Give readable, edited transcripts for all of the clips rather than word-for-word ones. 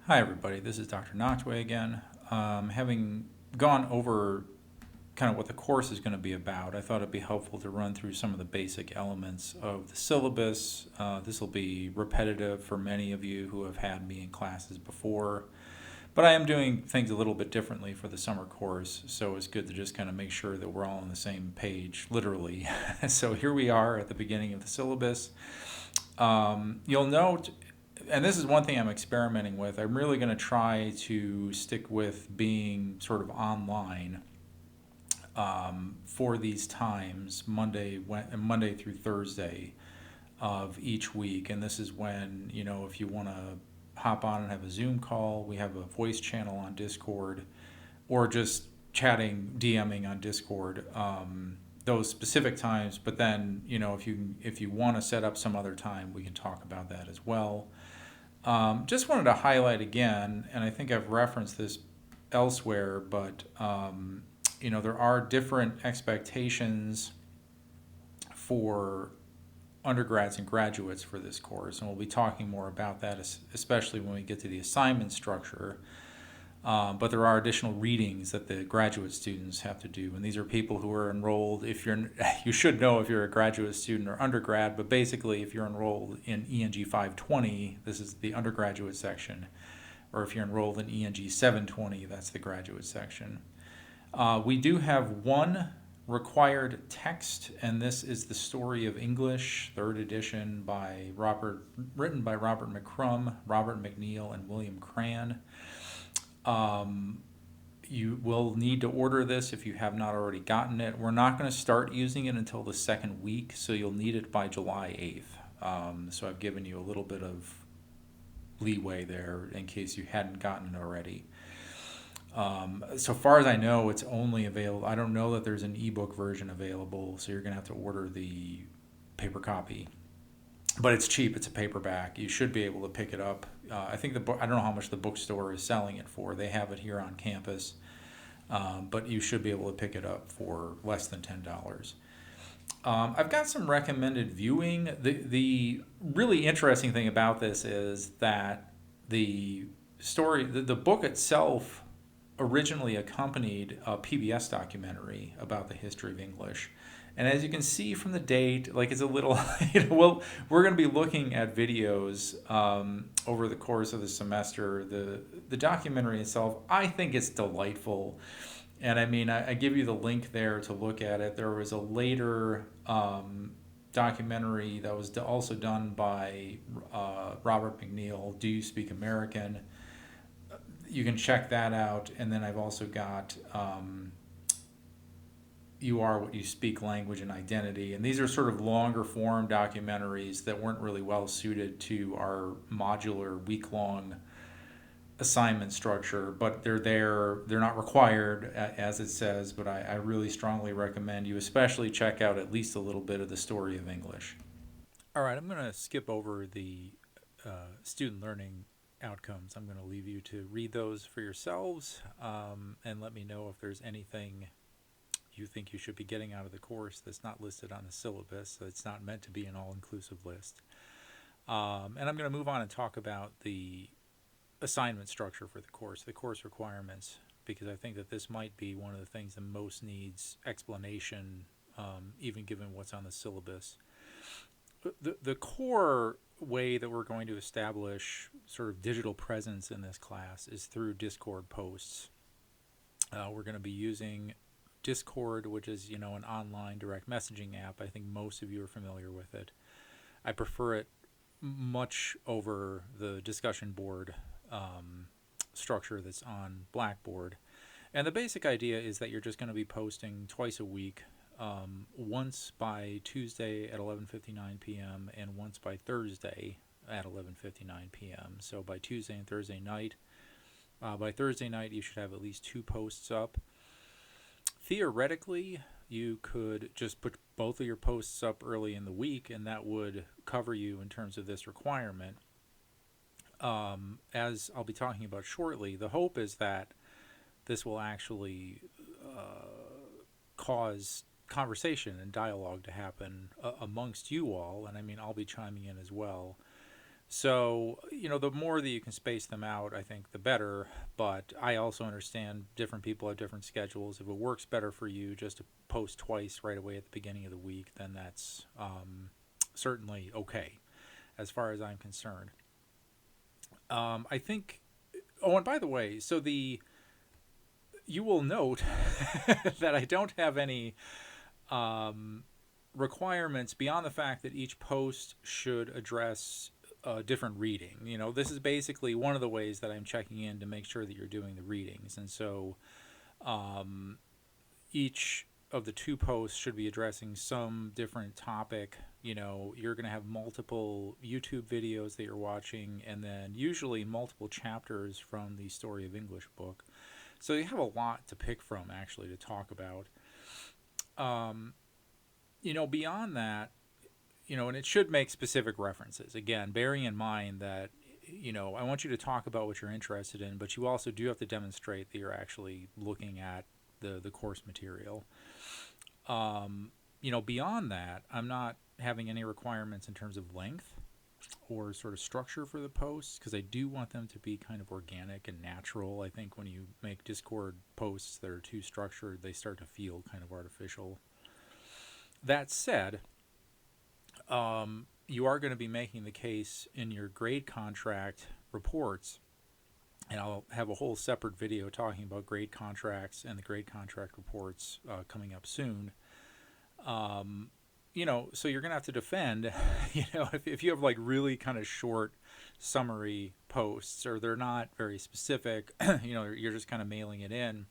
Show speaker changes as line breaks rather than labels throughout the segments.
Hi, everybody. This is Dr. Notchway again. Having gone over kind of what the course is going to be about, I thought it'd be helpful to run through some of the basic elements of the syllabus. This will be repetitive for many of you who have had me in classes before, but I am doing things a little bit differently for the summer course, so it's good to just kind of make sure that we're all on the same page, literally. So here we are at the beginning of the syllabus. You'll note, and this is one thing I'm experimenting with, I'm really going to try to stick with being sort of online for these times, Monday through Thursday of each week. And this is when, if you want to hop on and have a Zoom call, we have a voice channel on Discord, or just chatting, DMing on Discord. Those specific times, but then if you want to set up some other time, we can talk about that as well. Just wanted to highlight again, and I think I've referenced this elsewhere, but there are different expectations for undergrads and graduates for this course, and we'll be talking more about that, especially when we get to the assignment structure. But there are additional readings that the graduate students have to do, and these are people who are enrolled. You should know if you're a graduate student or undergrad, but basically, if you're enrolled in ENG 520, this is the undergraduate section, or if you're enrolled in ENG 720, that's the graduate section. We do have one required text, and this is The Story of English, third edition written by Robert McCrum, Robert McNeil, and William Cran. You will need to order this if you have not already gotten it. We're not going to start using it until the second week, so you'll need it by July 8th. So I've given you a little bit of leeway there in case you hadn't gotten it already. So far as I know, it's only available. I don't know that there's an ebook version available, so you're going to have to order the paper copy. But it's cheap. It's a paperback. You should be able to pick it up. I think the book. I don't know how much the bookstore is selling it for. They have it here on campus, but you should be able to pick it up for less than $10. I've got some recommended viewing. The really interesting thing about this is that the book itself originally accompanied a PBS documentary about the history of English. And as you can see from the date, like it's a little, we're going to be looking at videos over the course of the semester. The documentary itself, I think it's delightful. And I mean, I give you the link there to look at it. There was a later documentary that was also done by Robert McNeil, Do You Speak American? You can check that out. And then I've also got You Are What You Speak, Language and Identity. And these are sort of longer form documentaries that weren't really well suited to our modular week-long assignment structure, but they're there. They're not required, as it says, but I really strongly recommend you especially check out at least a little bit of The Story of English. All right, I'm going to skip over the student learning outcomes. I'm going to leave you to read those for yourselves and let me know if there's anything you think you should be getting out of the course that's not listed on the syllabus. So it's not meant to be an all-inclusive list. And I'm going to move on and talk about the assignment structure for the course requirements, because I think that this might be one of the things that most needs explanation, even given what's on the syllabus. The core way that we're going to establish sort of digital presence in this class is through Discord posts. We're going to be using Discord, which is an online direct messaging app. I think most of you are familiar with it. I prefer it much over the discussion board structure that's on Blackboard. And the basic idea is that you're just going to be posting twice a week, once by Tuesday at 11:59 p.m. and once by Thursday at 11:59 p.m. So by Tuesday and Thursday night. By Thursday night, you should have at least 2 posts up. Theoretically, you could just put both of your posts up early in the week, and that would cover you in terms of this requirement. As I'll be talking about shortly, the hope is that this will actually cause conversation and dialogue to happen amongst you all, and I mean, I'll be chiming in as well. So, the more that you can space them out, I think the better. But I also understand different people have different schedules. If it works better for you just to post twice right away at the beginning of the week, then that's certainly okay as far as I'm concerned. I think. Oh, and by the way, you will note that I don't have any requirements beyond the fact that each post should address a different reading. This is basically one of the ways that I'm checking in to make sure that you're doing the readings. And so each of the two posts should be addressing some different topic. You're going to have multiple YouTube videos that you're watching, and then usually multiple chapters from the Story of English book. So you have a lot to pick from, actually, to talk about. Beyond that, and it should make specific references. Again, bearing in mind that, I want you to talk about what you're interested in, but you also do have to demonstrate that you're actually looking at the course material. Beyond that, I'm not having any requirements in terms of length or sort of structure for the posts, because I do want them to be kind of organic and natural. I think when you make Discord posts that are too structured, they start to feel kind of artificial. That said, you are going to be making the case in your grade contract reports, and I'll have a whole separate video talking about grade contracts and the grade contract reports coming up soon. So you're going to have to defend, if you have like really kind of short summary posts, or they're not very specific, you're just kind of mailing it in,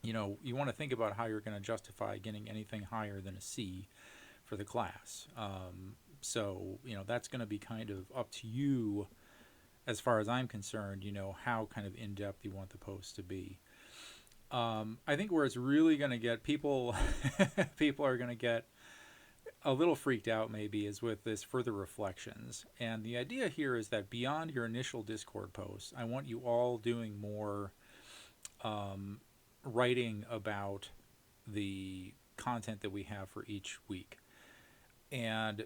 you want to think about how you're going to justify getting anything higher than a C for the class. So that's going to be kind of up to you as far as I'm concerned, how kind of in-depth you want the post to be. I think where it's really going to get people are going to get a little freaked out maybe is with this further reflections. And the idea here is that beyond your initial Discord posts, I want you all doing more writing about the content that we have for each week. And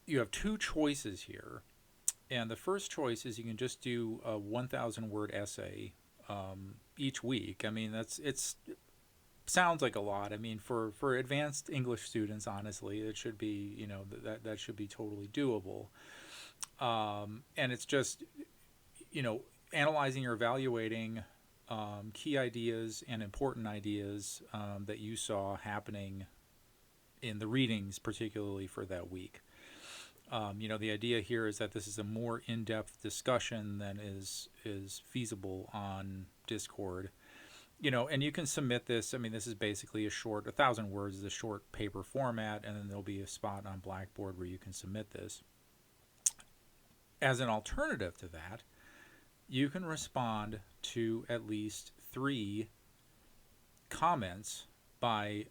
you have two choices here. And the first choice is you can just do a 1,000 word essay each week. I mean, it's sounds like a lot. I mean, for advanced English students, honestly, it should be, that should be totally doable. And it's just, analyzing or evaluating key ideas and important ideas that you saw happening in the readings, particularly for that week. The idea here is that this is a more in-depth discussion than is feasible on Discord. And you can submit this. I mean, this is basically 1,000 words is a short paper format, and then there'll be a spot on Blackboard where you can submit this. As an alternative to that, you can respond to at least 3 comments by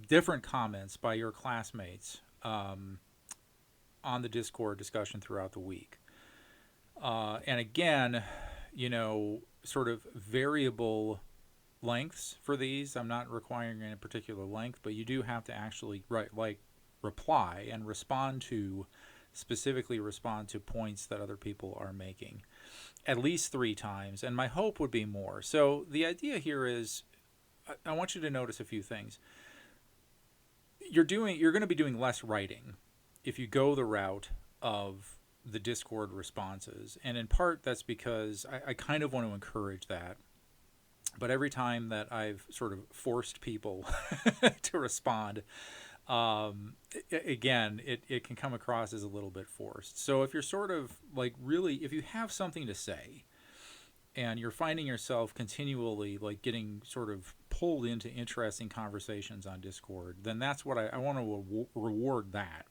different comments by your classmates on the Discord discussion throughout the week. And again, sort of variable lengths for these. I'm not requiring any particular length, but you do have to actually reply and specifically respond to points that other people are making at least 3 times, and my hope would be more. So the idea here is, I want you to notice a few things. You're going to be doing less writing if you go the route of the Discord responses, and in part that's because I kind of want to encourage that. But every time that I've sort of forced people to respond, again, it can come across as a little bit forced. So if you're sort of if you have something to say, and you're finding yourself continually getting sort of pulled into interesting conversations on Discord, then that's what I want to reward that.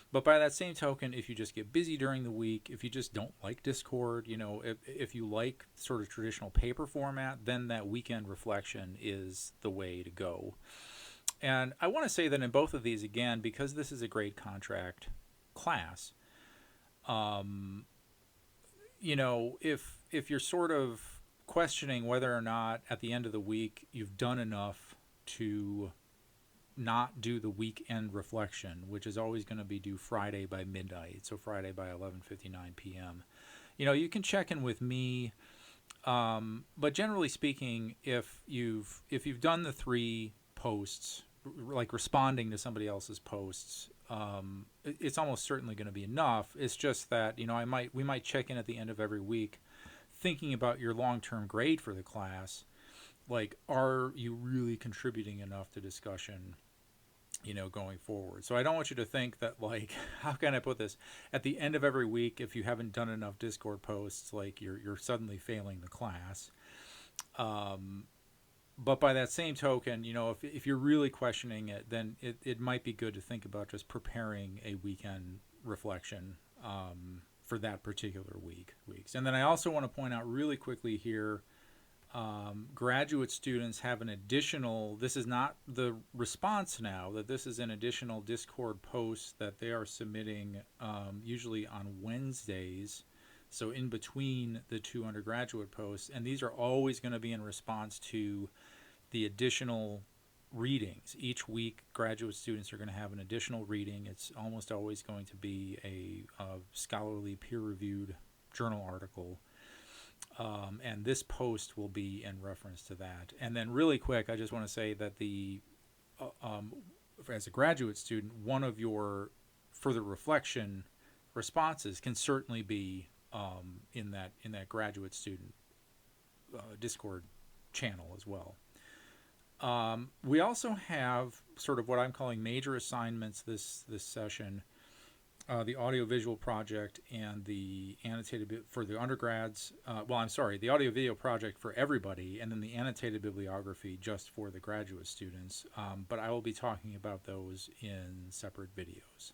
But by that same token, if you just get busy during the week, if you just don't like Discord, if you like sort of traditional paper format, then that weekend reflection is the way to go. And I want to say that in both of these, again, because this is a grade contract class, if you're sort of questioning whether or not at the end of the week you've done enough to not do the weekend reflection, which is always going to be due Friday by midnight, so Friday by 11:59 p.m. You can check in with me, but generally speaking, if you've done the 3 posts, like responding to somebody else's posts, it's almost certainly going to be enough. It's just that we might check in at the end of every week, thinking about your long-term grade for the class. Like, are you really contributing enough to discussion, going forward? So I don't want you to think that, like, how can I put this? At the end of every week, if you haven't done enough Discord posts, like, you're suddenly failing the class. But by that same token, if you're really questioning it, then it might be good to think about just preparing a weekend reflection for that particular weeks. And then I also want to point out really quickly here, graduate students have an additional, this is not the response now, that this is an additional Discord post that they are submitting usually on Wednesdays, so in between the 2 undergraduate posts, and these are always going to be in response to the additional readings. Each week, graduate students are going to have an additional reading. It's almost always going to be a scholarly, peer-reviewed journal article. And this post will be in reference to that. And then really quick, I just want to say that as a graduate student, one of your further reflection responses can certainly be in that graduate student Discord channel as well. We also have sort of what I'm calling major assignments this session. The audiovisual project and the annotated for the undergrads. The audio-video project for everybody, and then the annotated bibliography just for the graduate students. But I will be talking about those in separate videos.